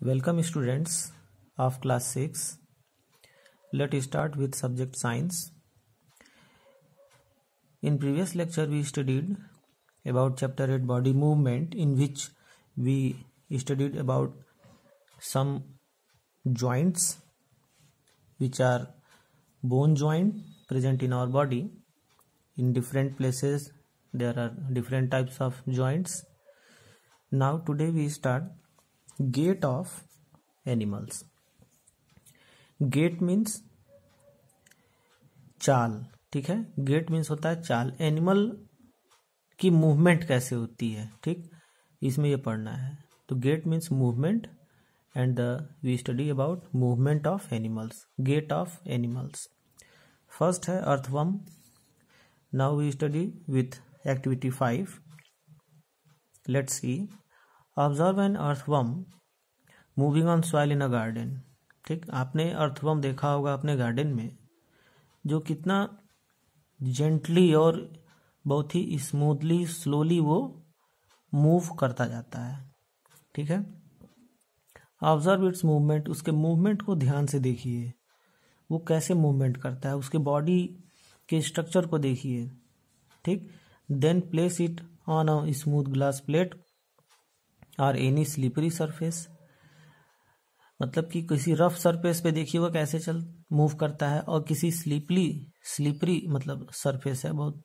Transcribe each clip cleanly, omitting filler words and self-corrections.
Welcome students of class 6. Let's start with subject science. In previous lecture we studied about chapter 8 body movement, in which we studied about some joints which are bone joint present in our body. In different places there are different types of joints. Now today we start gait of animals. Gait means चाल, ठीक है। Gate means होता है चाल, animal की movement कैसे होती है, ठीक, इसमें ये पढ़ना है। तो gait means movement and we study about movement of animals, gait of animals. First है earthworm. Now we study with activity 5। Let's see. Observe an earthworm moving on soil in a garden. ठीक, आपने earthworm देखा होगा अपने garden में, जो कितना gently और बहुत ही स्मूथली स्लोली वो मूव करता जाता है, ठीक है। ऑब्जर्व इट्स मूवमेंट, उसके मूवमेंट को ध्यान से देखिए, वो कैसे मूवमेंट करता है, उसके बॉडी के स्ट्रक्चर को देखिए, ठीक। Then place it on a smooth glass plate और एनी स्लिपरी सरफेस। मतलब कि किसी रफ सरफेस पे देखिए वो कैसे मूव करता है, और किसी स्लिपरी मतलब सरफेस है, बहुत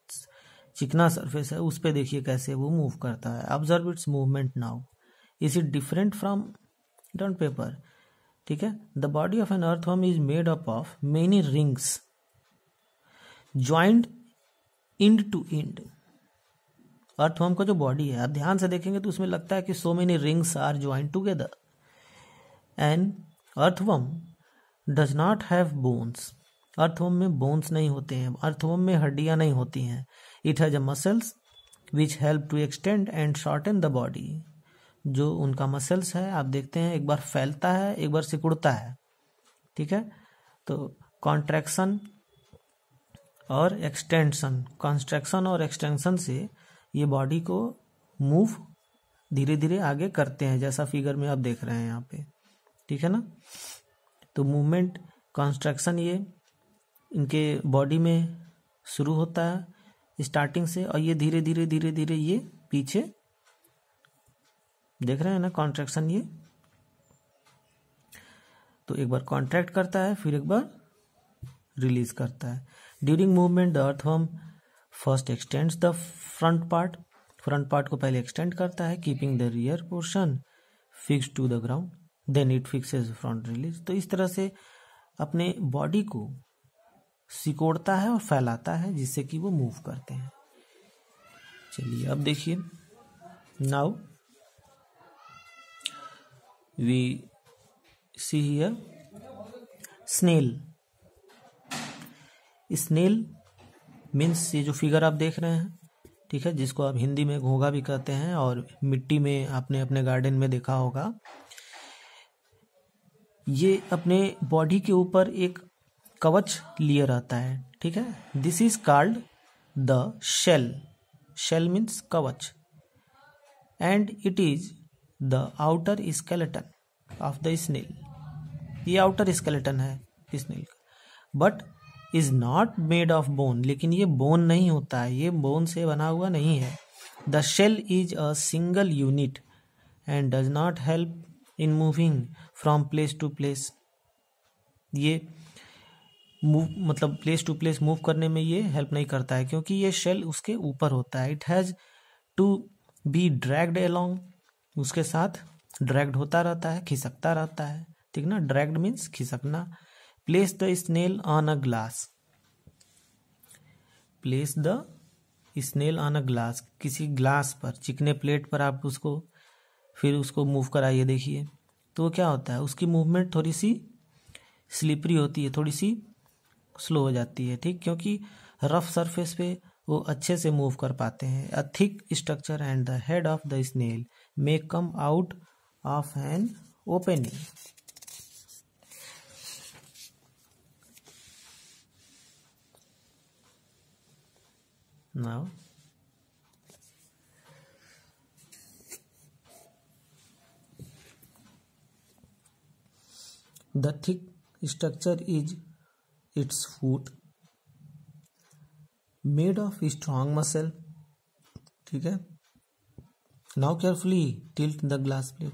चिकना सरफेस है, उस पे देखिए कैसे वो मूव करता है। Observe its movement now. Is it different from dot paper, ठीक है। The body of an earthworm is made up of many rings joint end to end. Earthworm का जो बॉडी है, आप ध्यान से देखेंगे तो उसमें लगता है कि so many rings are joint together. And earthworm does not have bones. Earthworm में बोन्स नहीं होते हैं, अर्थवर्म में हड्डियां नहीं होती हैं। It has a muscles which help to extend and shorten the body. जो उनका मसल्स है, आप देखते हैं एक बार फैलता है, एक बार सिकुड़ता है, ठीक है। तो कॉन्ट्रैक्शन और एक्सटेंशन, कॉन्ट्रैक्शन और एक्सटेंशन से ये बॉडी को मूव धीरे धीरे आगे करते हैं, जैसा फिगर में आप देख रहे हैं यहाँ पे, ठीक है ना। तो मूवमेंट कॉन्ट्रैक्शन ये इनके बॉडी में शुरू होता है स्टार्टिंग से, और ये धीरे धीरे ये पीछे देख रहे हैं ना, कॉन्ट्रैक्शन ये। तो एक बार कॉन्ट्रैक्ट करता है, फिर एक बार रिलीज करता है। During movement the earthworm first extends the front part को पहले एक्सटेंड करता है, keeping the rear portion fix to the ground, then it fixes front release. तो इस तरह से अपने बॉडी को सिकोड़ता है और फैलाता है, जिससे कि वो मूव करते हैं। चलिए अब देखिए, now we see here snail. Snail means ये जो फिगर आप देख रहे हैं, ठीक है, जिसको आप हिंदी में घोंघा भी कहते हैं, और मिट्टी में आपने अपने गार्डन में देखा होगा। ये अपने बॉडी के ऊपर एक कवच लिए रहता है, ठीक है। This is called the shell. Shell means कवच, and it is the outer skeleton of the snail. ये आउटर स्केलेटन है स्नेल का, but is not made of bone. लेकिन ये बोन नहीं होता है, ये बोन से बना हुआ नहीं है। The shell is a single unit and does not help in moving from place to place. ये मूव मतलब प्लेस टू प्लेस मूव करने में ये हेल्प नहीं करता है, क्योंकि ये शेल उसके ऊपर होता है। It has to be dragged along, उसके साथ ड्रैग्ड होता रहता है, खिसकता रहता है, ठीक ना। ड्रैग्ड मीन्स खिसकना। Place the snail on a glass. Place the snail on a glass, किसी ग्लास पर, चिकने प्लेट पर आप उसको फिर उसको मूव कराइए, देखिए तो क्या होता है, उसकी मूवमेंट थोड़ी सी स्लिपरी होती है, थोड़ी सी स्लो हो जाती है, ठीक, क्योंकि रफ सरफेस पे वो अच्छे से मूव कर पाते हैं। A thick structure and the head of the snail may come out of an opening. Now the thick structure is its foot made of strong muscle, ठीक है। Now carefully tilt the glass plate,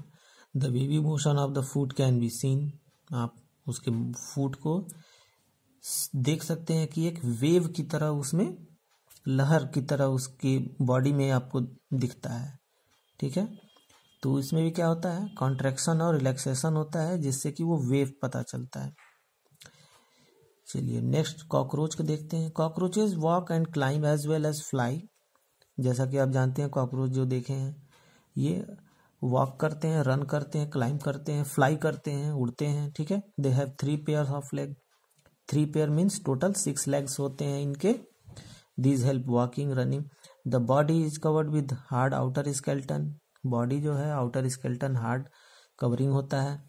the wavy motion of the foot can be seen. आप उसके फूट को देख सकते हैं कि एक वेव की तरह, उसमें लहर की तरह उसकी बॉडी में आपको दिखता है, ठीक है। तो इसमें भी क्या होता है, कॉन्ट्रैक्शन और रिलैक्सेशन होता है, जिससे कि वो वेव पता चलता है। चलिए नेक्स्ट कॉकरोच को देखते हैं। Cockroaches walk and climb as well as fly. जैसा कि आप जानते हैं कॉकरोच जो देखे हैं ये वॉक करते हैं, रन करते हैं, क्लाइंब करते हैं, फ्लाई करते हैं, उड़ते हैं, ठीक है। They have 3 pair of leg, 3 pair means total 6 legs होते हैं इनके। These help walking, running. The body is covered with hard outer skeleton. Body जो है आउटर स्केल्टन हार्ड कवरिंग होता है।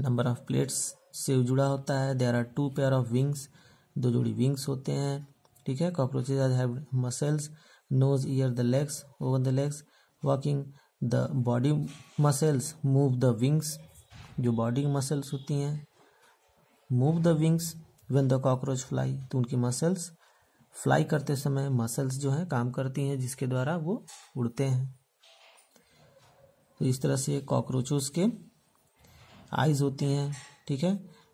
नंबर ऑफ प्लेट्स से जुड़ा होता है। There are 2 pair of wings, 2 जोड़ी विंग्स होते हैं, ठीक है। Cockroaches have muscles, nose, ear, the legs, over the legs, walking. The body muscles move the wings, जो बॉडी मसल्स होती हैं move the wings when the cockroach fly. तो उनकी मसल्स फ्लाई करते समय मसल्स जो हैं काम करती हैं, जिसके द्वारा वो उड़ते हैं। तो इस तरह से कॉकरोचोस के आइज होती हैं, ठीक है।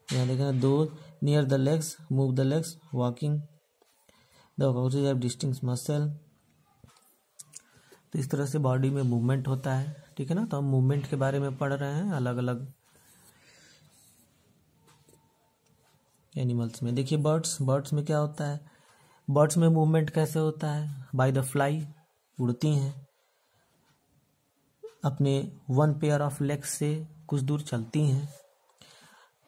यहाँ देखना, 2 near the legs, move the legs, walking. The cockroaches have distinct muscle. तो इस तरह से बॉडी में मूवमेंट होता है, ठीक है ना। तो हम मूवमेंट के बारे में पढ़ रहे हैं अलग अलग एनिमल्स में। देखिए बर्ड्स में क्या होता है, बर्ड्स में मूवमेंट कैसे होता है, बाय द फ्लाई, उड़ती हैं, अपने 1 पेयर ऑफ लेग्स से कुछ दूर चलती हैं।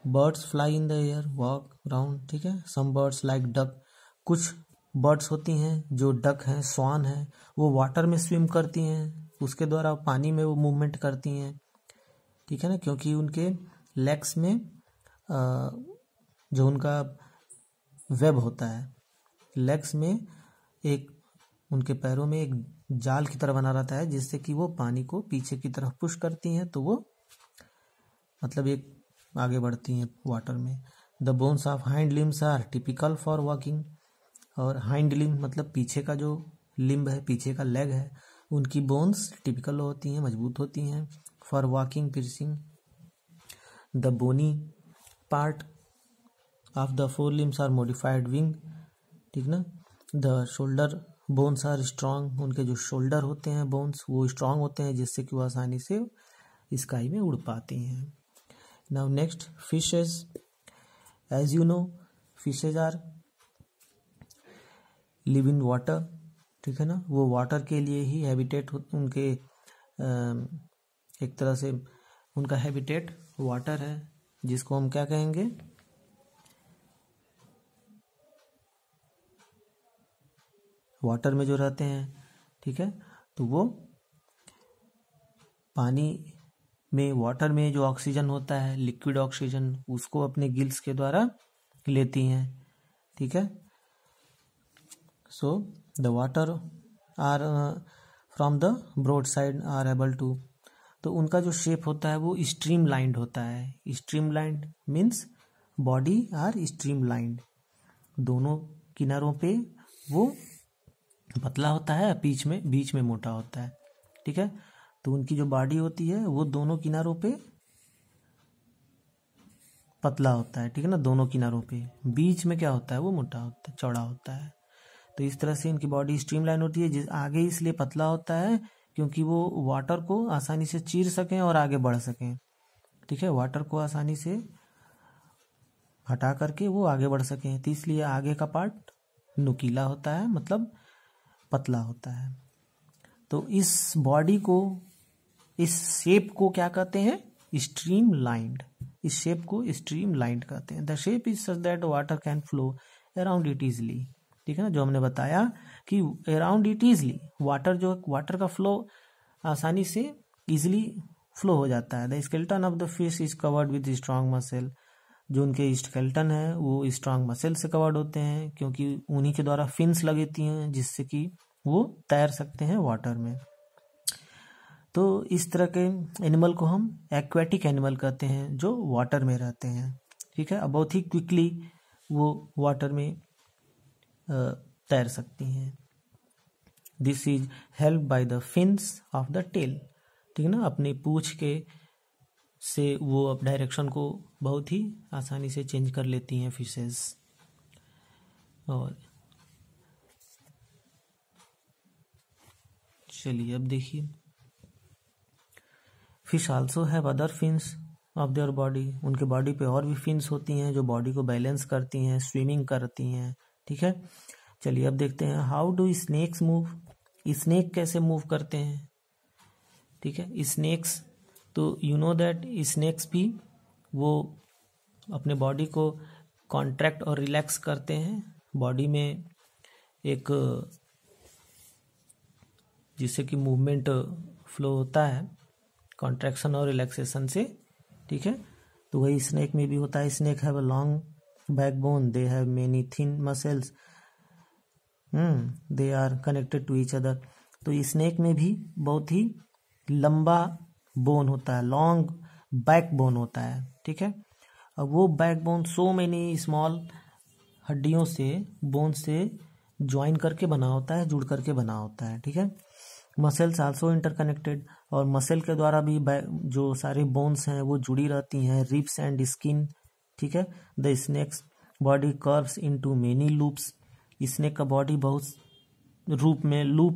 Birds fly in the air, walk round, ठीक है। सम बर्ड्स लाइक डक, कुछ बर्ड्स होती हैं जो डक हैं, स्वान है, वो वाटर में स्विम करती हैं, उसके द्वारा पानी में वो मूवमेंट करती हैं, ठीक है ना। क्योंकि उनके लेग्स में जो उनका वेब होता है, लेग्स में एक, उनके पैरों में एक जाल की तरह बना रहता है, जिससे कि वो पानी को पीछे की तरफ पुश करती हैं, तो वो मतलब एक आगे बढ़ती हैं वाटर में। The bones of hind limbs are typical for walking. और हाइंड लिम्ब मतलब पीछे का जो लिम्ब है, पीछे का लेग है, उनकी बोन्स टिपिकल होती हैं, मजबूत होती हैं for walking, perching. The bony part of the 4 limbs are modified wing, ठीक ना। The shoulder bones are strong, उनके जो शोल्डर होते हैं बोन्स वो स्ट्रांग होते हैं, जिससे कि वो आसानी से स्काई में उड़ पाती हैं। Now next fishes. As you know fishes are live in water, ठीक है ना। वो वाटर के लिए ही हैबिटेट उनके एक तरह से उनका हैबिटेट वाटर है, जिसको हम क्या कहेंगे, वाटर में जो रहते हैं, ठीक है। तो वो पानी में, वाटर में जो ऑक्सीजन होता है, लिक्विड ऑक्सीजन, उसको अपने गिल्स के द्वारा लेती हैं, ठीक है। So the water are from the broad side are able to, तो उनका जो शेप होता है वो स्ट्रीम लाइंड होता है। Streamlined means body are streamlined, दोनों किनारों पे वो पतला होता है, बीच में मोटा होता है, ठीक है। तो उनकी जो बॉडी होती है वो दोनों किनारों पे पतला होता है, ठीक है ना, दोनों किनारों पे। बीच में क्या होता है, वो मोटा होता है, चौड़ा होता है। तो इस तरह से इनकी बॉडी स्ट्रीमलाइन होती है। आगे इसलिए पतला होता है क्योंकि वो वाटर को आसानी से चीर सकें और आगे बढ़ सकें, ठीक है। वाटर को आसानी से हटा करके वो आगे बढ़ सकें, तो इसलिए आगे का पार्ट नुकीला होता है, मतलब पतला होता है। तो इस बॉडी को, इस शेप को क्या कहते हैं, स्ट्रीम लाइंड। इस शेप को स्ट्रीम लाइंड कहते हैं। The shape is such that water can flow around it easily, ठीक है ना। जो हमने बताया कि अराउंड इट इजली, वाटर का फ्लो आसानी से इजिली फ्लो हो जाता है। The skeleton of the fish is covered with strong muscle, जो उनके स्केलेटन है वो स्ट्रांग मसल से कवर्ड होते हैं, क्योंकि उन्हीं के द्वारा फिन्स लगती हैं, जिससे कि वो तैर सकते हैं वाटर में। तो इस तरह के एनिमल को हम एक्वेटिक एनिमल कहते हैं जो वाटर में रहते हैं, ठीक है। अब बहुत ही क्विकली वो वाटर में तैर सकती हैं। This is help by the fins of the tail, ठीक है ना। अपनी पूंछ के से वो अब डायरेक्शन को बहुत ही आसानी से चेंज कर लेती हैं फिशेस। और चलिए अब देखिए, fish also have other fins of their body, उनके बॉडी पे और भी फिन्स होती हैं जो बॉडी को बैलेंस करती हैं, स्विमिंग करती हैं, ठीक है। चलिए अब देखते हैं how do snakes move, snake कैसे मूव करते हैं, ठीक है। स्नेक्स, तो यू नो दैट स्नेक्स भी वो अपने बॉडी को कॉन्ट्रैक्ट और रिलैक्स करते हैं, बॉडी में एक जिससे कि मूवमेंट फ्लो होता है कॉन्ट्रैक्शन और रिलैक्सेशन से, ठीक है। तो वही स्नेक में भी होता है। Snake have a long backbone, they have many thin muscles, they are connected to each other. तो स्नेक में भी बहुत ही लंबा बोन होता है, लॉन्ग बैकबोन होता है, ठीक है। अब वो बैकबोन सो मेनी स्मॉल हड्डियों से, बोन से ज्वाइन करके बना होता है, जुड़ करके बना होता है, ठीक है। मसल्स आल्सो इंटरकनेक्टेड, और मसल के द्वारा भी जो सारे बोन्स हैं वो जुड़ी रहती हैं, रिब्स एंड स्किन, ठीक है। The snake's body curves into many loops, snake का बॉडी बहुत लूप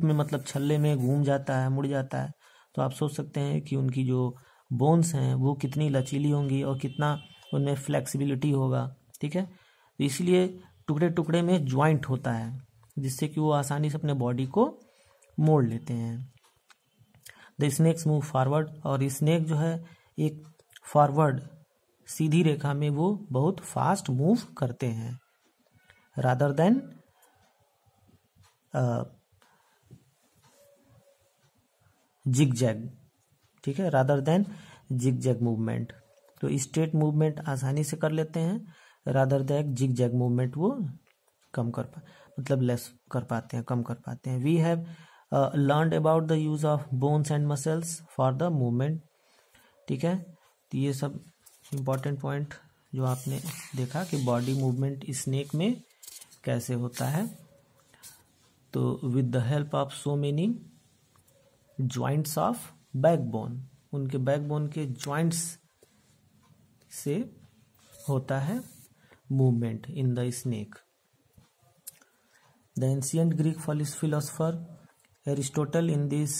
में मतलब छल्ले में घूम जाता है, मुड़ जाता है। तो आप सोच सकते हैं कि उनकी जो बोन्स हैं वो कितनी लचीली होंगी और कितना उनमें फ्लेक्सिबिलिटी होगा, ठीक है। तो इसलिए टुकड़े टुकड़े में ज्वाइंट होता है जिससे कि वो आसानी से अपने बॉडी को मोड़ लेते हैं। द स्नेक्स मूव फॉरवर्ड, और स्नेक जो है एक फॉरवर्ड सीधी रेखा में वो बहुत फास्ट मूव करते हैं, रादर देन जिगजैग, ठीक है, रादर देन जिगजैग मूवमेंट। तो स्ट्रेट मूवमेंट आसानी से कर लेते हैं, रादर देन जिगजैग मूवमेंट वो कम कर मतलब लेस कर पाते हैं, कम कर पाते हैं। We have learned about the use of bones and muscles for the movement, ठीक है। तो ये सब इम्पोर्टेंट पॉइंट जो आपने देखा कि बॉडी मूवमेंट स्नेक में कैसे होता है। तो with the help of so many joints of backbone, उनके बैकबोन के ज्वाइंट्स से होता है movement in the snake. The ancient Greek philosopher Aristotle in this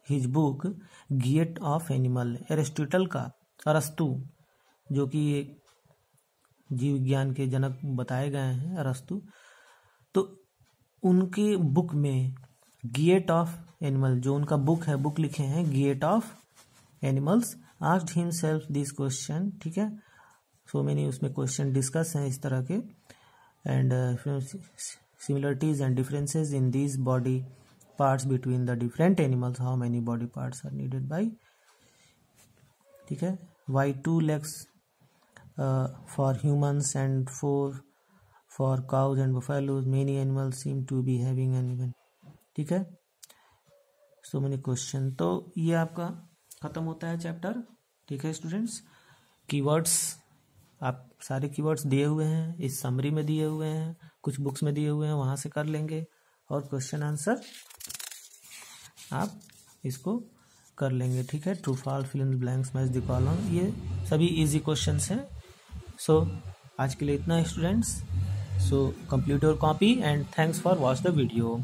his book gait of animal, Aristotle का अरस्तु जो कि जीव विज्ञान के जनक बताए गए हैं अरस्तु, तो उनके बुक में गिएट ऑफ एनिमल, जो उनका बुक है, बुक लिखे हैं gait of animals, asked himself this question, ठीक है। सो मेनी उसमें क्वेश्चन डिस्कस हैं इस तरह के, एंड similarities and differences in these body parts between the different animals, how many body parts are needed by, ठीक है। why 2 legs for humans and 4 for cows and buffaloes, many animals seem to be having an even, ठीक है। so many question। तो ये आपका खत्म होता है चैप्टर, ठीक है स्टूडेंट्स। कीवर्ड्स आप सारे कीवर्ड्स दिए हुए हैं, इस समरी में दिए हुए हैं, कुछ बुक्स में दिए हुए हैं, वहां से कर लेंगे, और क्वेश्चन आंसर आप इसको कर लेंगे, ठीक है। True false, fill in the blanks, match the column, ये सभी इजी क्वेश्चंस हैं। सो आज के लिए इतना है students. So complete your copy and thanks for watch the video.